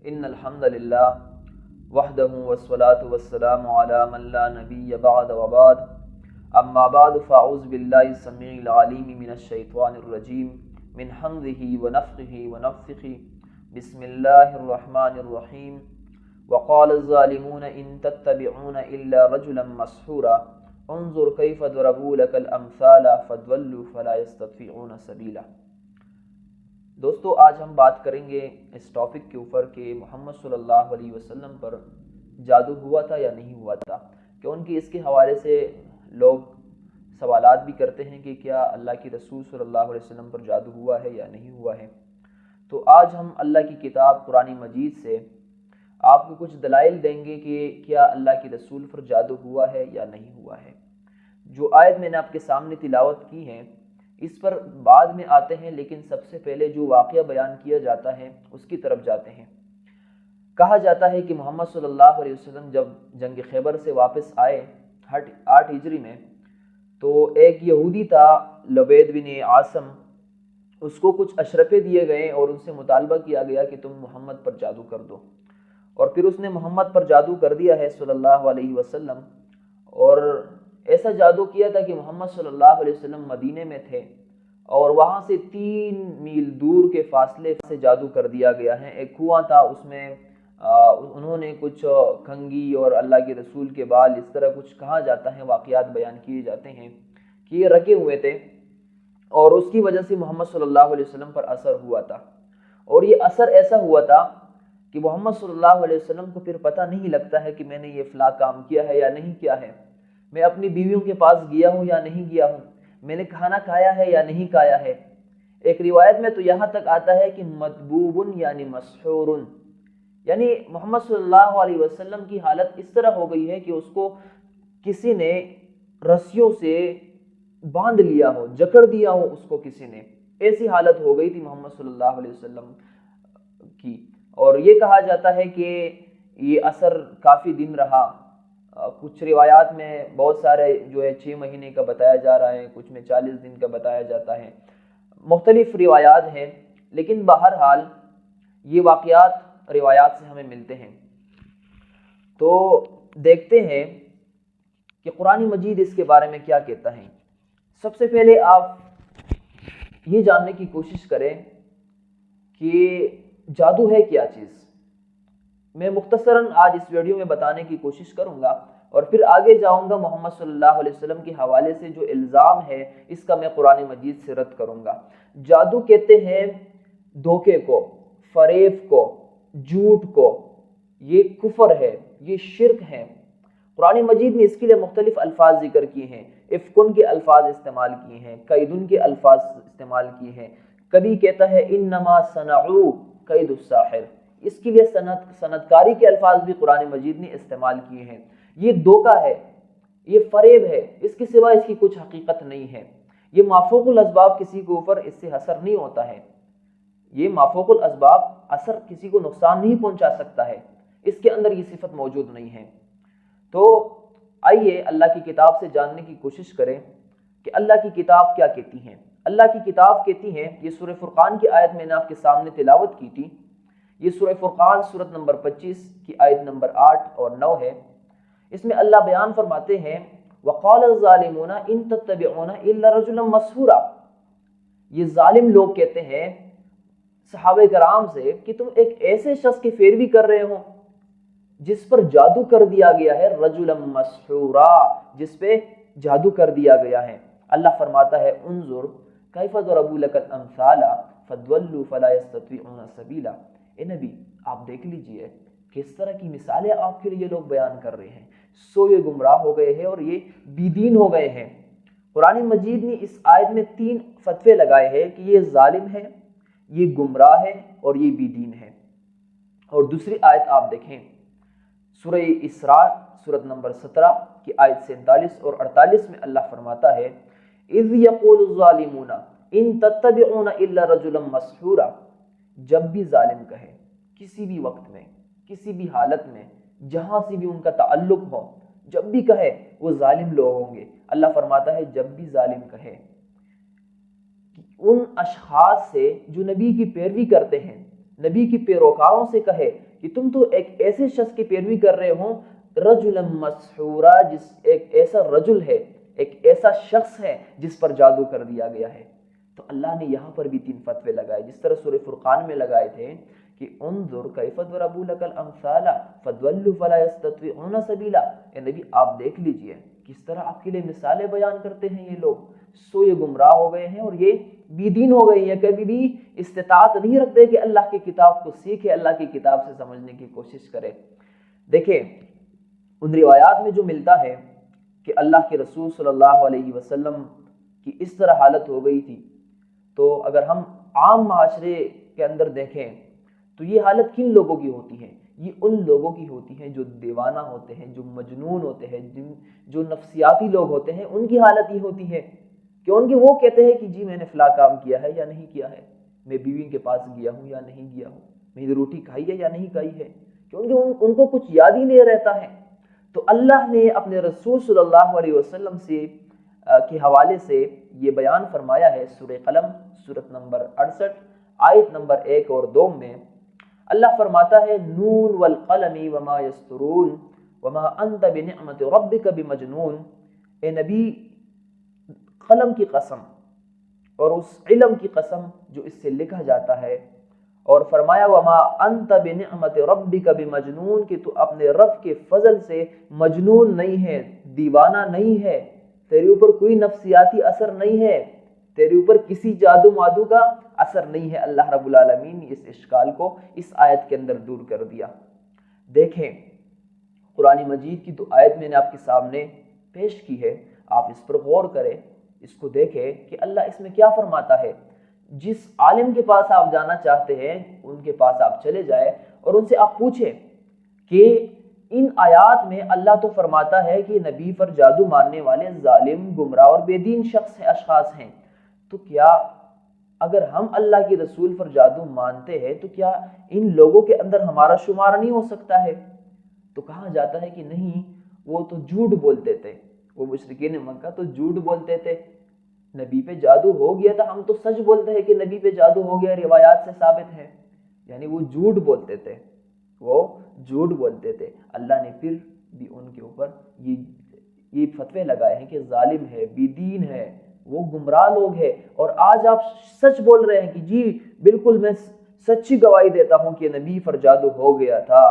ان الحمد للہ وحدہ والصلاة والسلام علی من لا نبی بعد وبعد اما بعد فاعوذ باللہ السمیع العلیم من الشیطان الرجیم من حمزہ ونفخہ ونفثہ بسم اللہ الرحمن الرحیم وقال الظالمون ان تتبعون الا رجلا مسحورا انظر کیف ضربوا لك الامثال فضلوا فلا يستطيعون سبیلا۔ دوستو، آج ہم بات کریں گے اس ٹاپک کے اوپر کہ محمد صلی اللہ علیہ وسلم پر جادو ہوا تھا یا نہیں ہوا تھا، کہ ان کی اس کے حوالے سے لوگ سوالات بھی کرتے ہیں کہ کیا اللہ کے رسول صلی اللہ علیہ وسلم پر جادو ہوا ہے یا نہیں ہوا ہے۔ تو آج ہم اللہ کی کتاب قرآن مجید سے آپ کو کچھ دلائل دیں گے کہ کیا اللہ کے رسول پر جادو ہوا ہے یا نہیں ہوا ہے۔ جو آیت میں نے آپ کے سامنے تلاوت کی ہے اس پر بعد میں آتے ہیں، لیکن سب سے پہلے جو واقعہ بیان کیا جاتا ہے اس کی طرف جاتے ہیں۔ کہا جاتا ہے کہ محمد صلی اللہ علیہ وسلم جب جنگ خیبر سے واپس آئے 8 ہجری میں، تو ایک یہودی تھا لبید بن عاصم، اس کو کچھ اشرفے دیے گئے اور ان سے مطالبہ کیا گیا کہ تم محمد پر جادو کر دو، اور پھر اس نے محمد پر جادو کر دیا ہے صلی اللہ علیہ وسلم، اور ایسا جادو کیا تھا کہ محمد صلی اللہ علیہ وسلم مدینے میں تھے اور وہاں سے 3 میل دور کے فاصلے سے جادو کر دیا گیا ہے۔ ایک کنواں تھا، اس میں انہوں نے کچھ کنگھی اور اللہ کے رسول کے بال، اس طرح کچھ کہا جاتا ہے، واقعات بیان کیے جاتے ہیں کہ یہ رکھے ہوئے تھے، اور اس کی وجہ سے محمد صلی اللہ علیہ وسلم پر اثر ہوا تھا۔ اور یہ اثر ایسا ہوا تھا کہ محمد صلی اللہ علیہ وسلم کو پھر پتہ نہیں لگتا ہے کہ میں نے یہ فلاں کام کیا ہے یا نہیں کیا ہے، میں اپنی بیویوں کے پاس گیا ہوں یا نہیں گیا ہوں، میں نے کھانا کھایا ہے یا نہیں کھایا ہے۔ ایک روایت میں تو یہاں تک آتا ہے کہ مطبوب یعنی مسحور، یعنی محمد صلی اللہ علیہ وسلم کی حالت اس طرح ہو گئی ہے کہ اس کو کسی نے رسیوں سے باندھ لیا ہو، جکڑ دیا ہو اس کو کسی نے، ایسی حالت ہو گئی تھی محمد صلی اللہ علیہ وسلم کی۔ اور یہ کہا جاتا ہے کہ یہ اثر کافی دن رہا، کچھ روایات میں بہت سارے جو ہے 6 مہینے کا بتایا جا رہا ہے، کچھ میں 40 دن کا بتایا جاتا ہے، مختلف روایات ہیں، لیکن بہرحال یہ واقعات روایات سے ہمیں ملتے ہیں۔ تو دیکھتے ہیں کہ قرآن مجید اس کے بارے میں کیا کہتا ہے۔ سب سے پہلے آپ یہ جاننے کی کوشش کریں کہ جادو ہے کیا چیز۔ میں مختصراً آج اس ویڈیو میں بتانے کی کوشش کروں گا، اور پھر آگے جاؤں گا محمد صلی اللہ علیہ وسلم کے حوالے سے جو الزام ہے اس کا میں قرآن مجید سے رد کروں گا۔ جادو کہتے ہیں دھوکے کو، فریب کو، جھوٹ کو، یہ کفر ہے، یہ شرک ہے۔ قرآن مجید نے اس کے لیے مختلف الفاظ ذکر کیے ہیں، افکن کے الفاظ استعمال کیے ہیں، قیدن کے الفاظ استعمال کیے ہیں۔ کبھی کہتا ہے انما صنعوا قید الساحر، اس کے لیے صنعت کاری کے الفاظ بھی قرآن مجید نے استعمال کیے ہیں۔ یہ دھوکہ ہے، یہ فریب ہے، اس کے سوا اس کی کچھ حقیقت نہیں ہے۔ یہ مافوق الاسباب کسی کے اوپر اس سے اثر نہیں ہوتا ہے، یہ مافوق الاسباب اثر کسی کو نقصان نہیں پہنچا سکتا ہے، اس کے اندر یہ صفت موجود نہیں ہے۔ تو آئیے اللہ کی کتاب سے جاننے کی کوشش کریں کہ اللہ کی کتاب کیا کہتی ہے۔ اللہ کی کتاب کہتی ہے، یہ سورہ فرقان کی آیت میں نے آپ کے سامنے تلاوت کی تھی، یہ سورہ فرقان سورت نمبر 25 کی آیت نمبر 8 اور 9 ہے۔ اس میں اللہ بیان فرماتے ہیں وَقَالَ الظَّالِمُونَ إِن تَتَّبِعُونَ إِلَّا رَجُلًا مَسْحُورًا، یہ ظالم لوگ کہتے ہیں صحابہ کرام سے کہ تم ایک ایسے شخص کی پیروی کر رہے ہو جس پر جادو کر دیا گیا ہے، رجلا مسحورا، جس پہ جادو کر دیا گیا ہے۔ اللہ فرماتا ہے انظر کیف ضربوا لك الامثال فضلوا فلا يستطيعون سبیلا، اے نبی آپ دیکھ لیجئے کس طرح کی مثالیں آپ کے لیے لوگ بیان کر رہے ہیں، سو یہ گمراہ ہو گئے ہیں اور یہ بی دین ہو گئے ہیں۔ قرآن مجید نے اس آیت میں 3 فتوے لگائے ہیں کہ یہ ظالم ہے، یہ گمراہ ہے اور یہ بی دین ہے۔ اور دوسری آیت آپ دیکھیں سورہ اسراء سورت نمبر 17 کی آیت 47 اور 48 میں اللہ فرماتا ہے اذ یقول الظالمون ان تتبعون الا رجلا مسحورا، جب بھی ظالم کہے، کسی بھی وقت میں، کسی بھی حالت میں، جہاں سے بھی ان کا تعلق ہو، جب بھی کہے وہ ظالم لوگ ہوں گے۔ اللہ فرماتا ہے جب بھی ظالم کہے ان اشخاص سے جو نبی کی پیروی کرتے ہیں، نبی کی پیروکاروں سے کہے کہ تم تو ایک ایسے شخص کی پیروی کر رہے ہو رجلا مسحورا، ایک ایسا رجل ہے، ایک ایسا شخص ہے جس پر جادو کر دیا گیا ہے۔ تو اللہ نے یہاں پر بھی 3 فتوے لگائے، جس طرح سورہ فرقان میں لگائے تھے کہ انظر کیف ضربوا لک الامثال فضلوا فلا یستطیعون سبیلا، اے نبی آپ دیکھ لیجئے کس طرح آپ کے لیے مثالیں بیان کرتے ہیں یہ لوگ، سو یہ گمراہ ہو گئے ہیں اور یہ بی دین ہو گئے ہیں، کبھی بھی استطاعت نہیں رکھتے کہ اللہ کی کتاب کو سیکھے، اللہ کی کتاب سے سمجھنے کی کوشش کرے۔ دیکھیں ان روایات میں جو ملتا ہے کہ اللہ کے رسول صلی اللہ علیہ وسلم کی اس طرح حالت ہو گئی تھی، تو اگر ہم عام معاشرے کے اندر دیکھیں تو یہ حالت کن لوگوں کی ہوتی ہے؟ یہ ان لوگوں کی ہوتی ہیں جو دیوانہ ہوتے ہیں، جو مجنون ہوتے ہیں، جو نفسیاتی لوگ ہوتے ہیں، ان کی حالت یہ ہوتی ہے کہ وہ کہتے ہیں کہ جی میں نے فلاں کام کیا ہے یا نہیں کیا ہے، میں بیوی کے پاس گیا ہوں یا نہیں گیا ہوں، میں نے روٹی کھائی ہے یا نہیں کھائی ہے، کیونکہ ان کو کچھ یاد ہی نہیں رہتا ہے۔ تو اللہ نے اپنے رسول صلی اللہ علیہ وسلم کے حوالے سے یہ بیان فرمایا ہے سورہ قلم سورۃ نمبر 68 آیت نمبر 1 اور 2 میں اللہ فرماتا ہے نون والقلم وما یسطرون وما انت بنعمت ربک بمجنون، اے نبی قلم کی قسم اور اس علم کی قسم جو اس سے لکھا جاتا ہے، اور فرمایا وما انت بنعمت ربک بمجنون، کہ تو اپنے رب کے فضل سے مجنون نہیں ہے، دیوانہ نہیں ہے، تیرے اوپر کوئی نفسیاتی اثر نہیں ہے، تیرے اوپر کسی جادو مادو کا اثر نہیں ہے۔ اللہ رب العالمین نے اس اشکال کو اس آیت کے اندر دور کر دیا۔ دیکھیں قرآن مجید کی تو آیت میں نے آپ کے سامنے پیش کی ہے، آپ اس پر غور کریں، اس کو دیکھیں کہ اللہ اس میں کیا فرماتا ہے۔ جس عالم کے پاس آپ جانا چاہتے ہیں ان کے پاس آپ چلے جائیں اور ان سے آپ پوچھیں کہ ان آیات میں اللہ تو فرماتا ہے کہ نبی پر جادو ماننے والے ظالم، گمراہ اور بے دین اشخاص ہیں، تو کیا اگر ہم اللہ کے رسول پر جادو مانتے ہیں تو کیا ان لوگوں کے اندر ہمارا شمار نہیں ہو سکتا ہے؟ تو کہا جاتا ہے کہ نہیں، وہ تو جھوٹ بولتے تھے، وہ مشرکین مکہ تو جھوٹ بولتے تھے، نبی پہ جادو ہو گیا تھا، ہم تو سچ بولتے ہیں کہ نبی پہ جادو ہو گیا، روایات سے ثابت ہے، یعنی وہ جھوٹ بولتے تھے، وہ جھوٹ بولتے تھے۔ اللہ نے پھر بھی ان کے اوپر یہ فتوے لگائے ہیں کہ ظالم ہے، بی دین ہے، وہ گمراہ لوگ ہیں، اور آج آپ سچ بول رہے ہیں کہ جی بالکل میں سچی گواہی دیتا ہوں کہ نبی پر جادو ہو گیا تھا،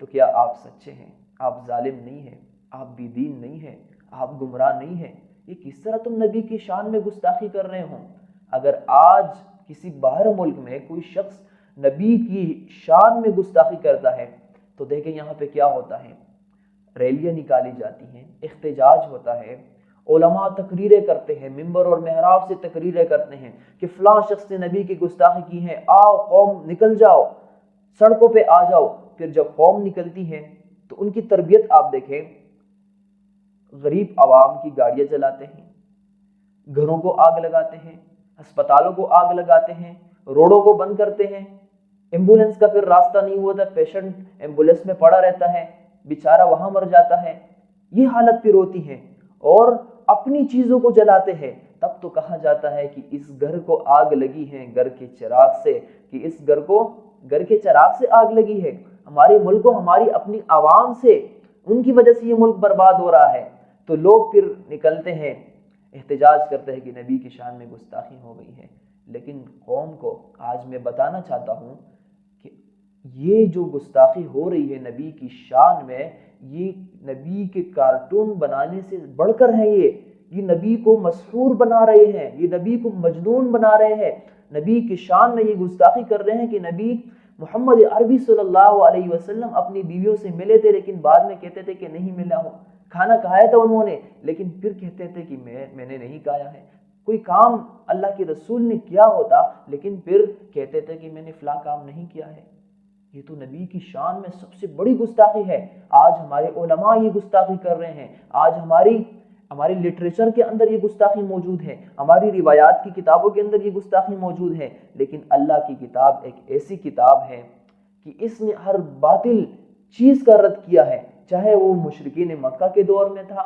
تو کیا آپ سچے ہیں؟ آپ ظالم نہیں ہیں، آپ بی دین نہیں ہیں، آپ گمراہ نہیں ہیں؟ یہ کس طرح تم نبی کی شان میں گستاخی کر رہے ہو؟ اگر آج کسی باہر ملک میں کوئی شخص نبی کی شان میں گستاخی کرتا ہے تو دیکھیں یہاں پہ کیا ہوتا ہے، ریلیاں نکالی جاتی ہیں، احتجاج ہوتا ہے، علماء تقریریں کرتے ہیں، ممبر اور محراب سے تقریریں کرتے ہیں کہ فلاں شخص نے نبی کی گستاخی کی ہے، آؤ قوم نکل جاؤ، سڑکوں پہ آ جاؤ۔ پھر جب قوم نکلتی ہے تو ان کی تربیت آپ دیکھیں، غریب عوام کی گاڑیاں چلاتے ہیں، گھروں کو آگ لگاتے ہیں، ہسپتالوں کو آگ لگاتے ہیں، روڈوں کو بند کرتے ہیں، ایمبولینس کا پھر راستہ نہیں ہوتا، پیشنٹ ایمبولینس میں پڑا رہتا ہے، بیچارہ وہاں مر جاتا ہے، یہ حالت پھر ہوتی ہے، اور اپنی چیزوں کو جلاتے ہیں۔ تب تو کہا جاتا ہے کہ اس گھر کو آگ لگی ہے گھر کے چراغ سے، کہ اس گھر کو گھر کے چراغ سے آگ لگی ہے، ہمارے ملک کو ہماری اپنی عوام سے، ان کی وجہ سے یہ ملک برباد ہو رہا ہے۔ تو لوگ پھر نکلتے ہیں، احتجاج کرتے ہیں کہ نبی کی شان میں گستاخی ہو گئی ہے۔ لیکن قوم کو آج میں بتانا چاہتا ہوں کہ یہ جو گستاخی ہو رہی ہے نبی کی شان میں، یہ نبی کے کارٹون بنانے سے بڑھ کر ہے، یہ نبی کو مسحور بنا رہے ہیں، یہ نبی کو مجنون بنا رہے ہیں، نبی کی شان میں یہ گستاخی کر رہے ہیں کہ نبی محمد عربی صلی اللہ علیہ وسلم اپنی بیویوں سے ملے تھے، لیکن بعد میں کہتے تھے کہ نہیں ملا ہوں، کھانا کھایا تھا انہوں نے لیکن پھر کہتے تھے کہ میں نے نہیں کھایا ہے، کوئی کام اللہ کے رسول نے کیا ہوتا لیکن پھر کہتے تھے کہ میں نے فلاں کام نہیں کیا ہے۔ یہ تو نبی کی شان میں سب سے بڑی گستاخی ہے۔ آج ہمارے علماء یہ گستاخی کر رہے ہیں، آج ہماری لٹریچر کے اندر یہ گستاخی موجود ہے، ہماری روایات کی کتابوں کے اندر یہ گستاخی موجود ہے، لیکن اللہ کی کتاب ایک ایسی کتاب ہے کہ اس نے ہر باطل چیز کا رد کیا ہے، چاہے وہ مشرکین مکہ کے دور میں تھا،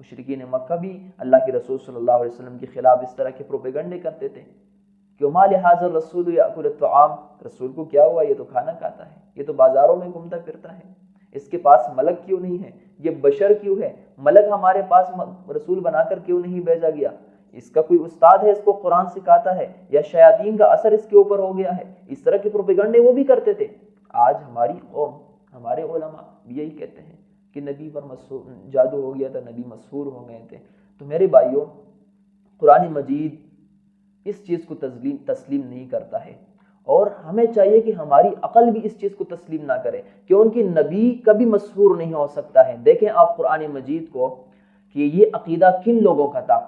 مشرکین مکہ بھی اللہ کے رسول صلی اللہ علیہ وسلم کے خلاف اس طرح کے پروپیگنڈے کرتے تھے کہ وما لہذا الرسول یاکل الطعام، رسول کو کیا ہوا، یہ تو کھانا کھاتا ہے، یہ تو بازاروں میں گھومتا پھرتا ہے، اس کے پاس ملک کیوں نہیں ہے، یہ بشر کیوں ہے، ملک ہمارے پاس رسول بنا کر کیوں نہیں بھیجا گیا، اس کا کوئی استاد ہے اس کو قرآن سکھاتا ہے، یا شیاطین کا اثر اس کے اوپر ہو گیا ہے، اس طرح کے پروپیگنڈے وہ بھی کرتے تھے۔ آج ہماری قوم، ہمارے علماء بھی یہی کہتے ہیں کہ نبی پر جادو ہو گیا تھا، نبی مسحور ہو گئے تھے۔ تو میرے بھائیوں، قرآن مجید اس چیز کو تسلیم نہیں کرتا ہے، اور ہمیں چاہیے کہ ہماری عقل بھی اس چیز کو تسلیم نہ کرے کہ ان کی نبی کبھی مسحور نہیں ہو سکتا ہے۔ دیکھیں آپ قرآن مجید کو کہ یہ عقیدہ کن لوگوں کا تھا،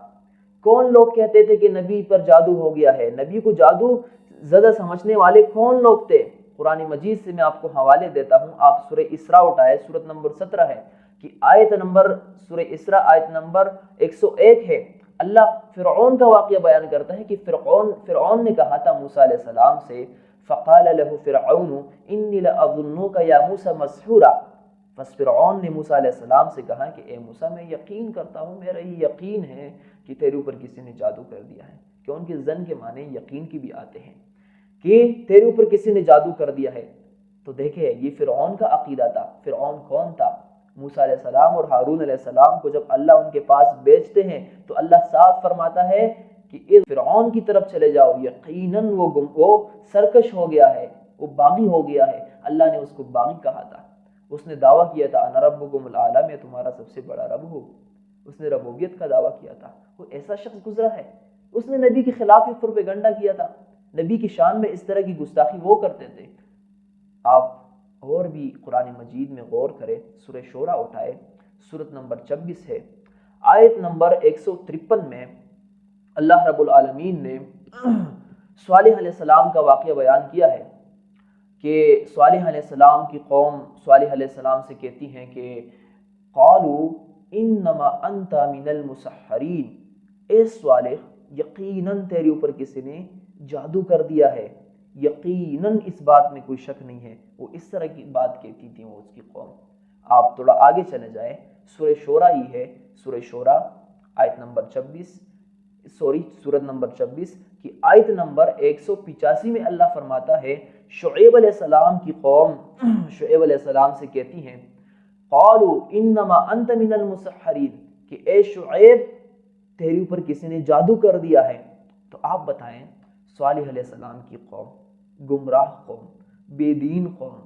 کون لوگ کہتے تھے کہ نبی پر جادو ہو گیا ہے، نبی کو جادو زدہ سمجھنے والے کون لوگ تھے۔ قرآن مجید سے میں آپ کو حوالے دیتا ہوں، آپ سورہ اسراء اٹھائے، سورت نمبر 17 ہے کہ آیت نمبر، سورہ اسراء آیت نمبر 101 ہے۔ اللہ فرعون کا واقعہ بیان کرتا ہے کہ فرعون نے کہا تھا موسیٰ علیہ السلام سے، فقال له فرعون انی لاظنک یا موسیٰ مسحورا، بس فرعون نے موسیٰ علیہ السلام سے کہا کہ اے موسیٰ میں یقین کرتا ہوں، میرا یہ یقین ہے کہ تیرے اوپر کسی نے جادو کر دیا ہے، کہ ان کے ظن کے معنی یقین کی بھی آتے ہیں کہ تیرے اوپر کسی نے جادو کر دیا ہے۔ تو دیکھیں یہ فرعون کا عقیدہ تھا۔ فرعون کون تھا؟ موسیٰ علیہ السلام اور ہارون علیہ السلام کو جب اللہ ان کے پاس بھیجتے ہیں تو اللہ صاف فرماتا ہے کہ اس فرعون کی طرف چلے جاؤ، یقیناً وہ سرکش ہو گیا ہے، وہ باغی ہو گیا ہے۔ اللہ نے اس کو باغی کہا تھا، اس نے دعویٰ کیا تھا انا ربکم الاعلی، میں تمہارا سب سے بڑا رب ہوں، اس نے ربوبیت کا دعویٰ کیا تھا۔ وہ ایسا شخص گزرا ہے، اس نے نبی کے خلاف ہی پروپیگنڈا کیا تھا، نبی کی شان میں اس طرح کی گستاخی وہ کرتے تھے۔ آپ اور بھی قرآن مجید میں غور کریں، سورہ شورى اٹھائے، سورت نمبر 26 ہے، آیت نمبر 153 میں اللہ رب العالمین نے صالح علیہ السلام کا واقعہ بیان کیا ہے کہ صالح علیہ السلام کی قوم صالح علیہ السلام سے کہتی ہیں کہ قالوا انما انت من المسحرین، اے صالح یقیناً تیرے اوپر کسی نے جادو کر دیا ہے، یقیناً اس بات میں کوئی شک نہیں ہے۔ وہ اس طرح کی بات کہتی تھی وہ اس کی قوم۔ آپ تھوڑا آگے چلے جائیں، سورہ شورى ہی ہے، سورہ شورى آیت نمبر 26، سورت نمبر 26 کی آیت نمبر 185 میں اللہ فرماتا ہے شعیب علیہ السلام کی قوم شعیب علیہ السلام سے کہتی ہیں قالوا انما انت من المسحرین، کہ اے شعیب تیرے اوپر کسی نے جادو کر دیا ہے۔ تو آپ بتائیں صالح علیہ السلام کی قوم، گمراہ قوم، بے دین قوم،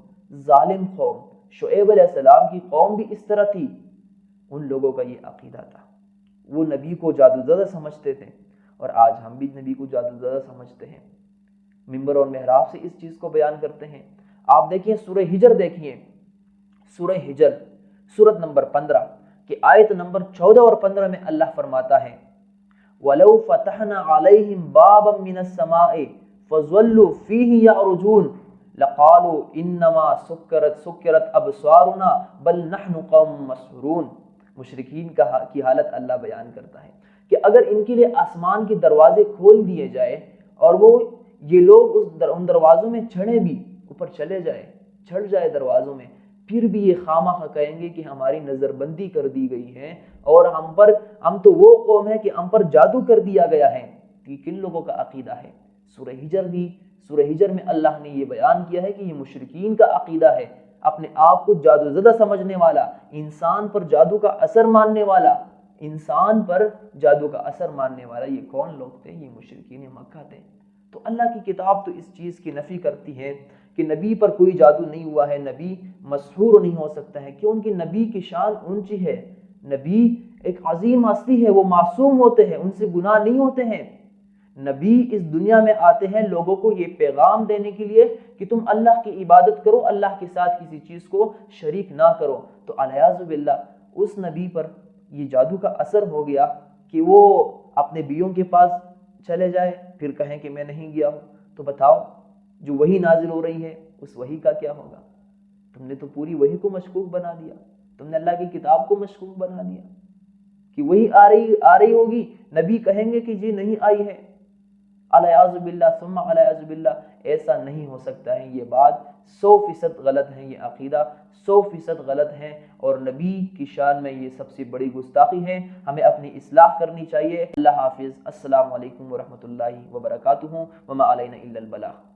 ظالم قوم، شعیب علیہ السلام کی قوم بھی اس طرح تھی، ان لوگوں کا یہ عقیدہ تھا، وہ نبی کو جادو زدہ سمجھتے تھے، اور آج ہم بھی نبی کو جادو زدہ سمجھتے ہیں، ممبر اور محراب سے اس چیز کو بیان کرتے ہیں۔ آپ دیکھیں سورہ ہجر، دیکھیے سورہ ہجر سورت نمبر 15 کہ آیت نمبر 14 اور 15 میں اللہ فرماتا ہے وَلَوْ فَتَحْنَا عَلَيْهِمْ بَابًا مِّنَ السَّمَاءِ فَظَلُّوا فِيهِ يَعْرُجُونَ لَقَالُوا إِنَّمَا سُكِّرَتْ أَبْصَارُنَا بَلْ نَحْنُ قَوْمٌ مَسْحُورُونَ۔ مشرکین کی حالت اللہ بیان کرتا ہے کہ اگر ان کے لیے آسمان کے دروازے کھول دیے جائے اور وہ یہ لوگ ان دروازوں میں چڑھیں بھی، اوپر چلے چڑھ جائے دروازوں میں، پھر بھی یہ خامخواہ کہیں گے کہ ہماری نظر بندی کر دی گئی ہے اور ہم تو وہ قوم ہے کہ ہم پر جادو کر دیا گیا ہے۔ یہ کن لوگوں کا عقیدہ ہے؟ سورہ ہجر میں اللہ نے یہ بیان کیا ہے کہ یہ مشرکین کا عقیدہ ہے، اپنے آپ کو جادو زدہ سمجھنے والا، انسان پر جادو کا اثر ماننے والا، یہ کون لوگ تھے؟ یہ مشرکین مکہ تھے۔ تو اللہ کی کتاب تو اس چیز کی نفی کرتی ہے کہ نبی پر کوئی جادو نہیں ہوا ہے، نبی مسحور نہیں ہو سکتا ہے، کیوں؟ ان کی نبی کی شان اونچی ہے، نبی ایک عظیم ہستی ہے، وہ معصوم ہوتے ہیں، ان سے گناہ نہیں ہوتے ہیں۔ نبی اس دنیا میں آتے ہیں لوگوں کو یہ پیغام دینے کے لیے کہ تم اللہ کی عبادت کرو، اللہ کے ساتھ کسی چیز کو شریک نہ کرو۔ تو الیاذ باللہ اس نبی پر یہ جادو کا اثر ہو گیا کہ وہ اپنے بیوں کے پاس چلے جائے، پھر کہیں کہ میں نہیں گیا ہوں۔ تو بتاؤ جو وحی نازل ہو رہی ہے اس وحی کا کیا ہوگا؟ تم نے تو پوری وحی کو مشکوک بنا دیا، تم نے اللہ کی کتاب کو مشکوک بنا دیا کہ وہی آ رہی ہوگی، نبی کہیں گے کہ جی نہیں آئی ہے۔ الیاذ باللہ ثم الیاذ باللہ، ایسا نہیں ہو سکتا ہے، یہ بات 100% غلط ہیں یہ عقیدہ، 100% غلط ہیں، اور نبی کی شان میں یہ سب سے بڑی گستاخی ہے، ہمیں اپنی اصلاح کرنی چاہیے۔ اللہ حافظ، السلام علیکم ورحمۃ اللہ وبرکاتہ، وما علینا الا البلاغ۔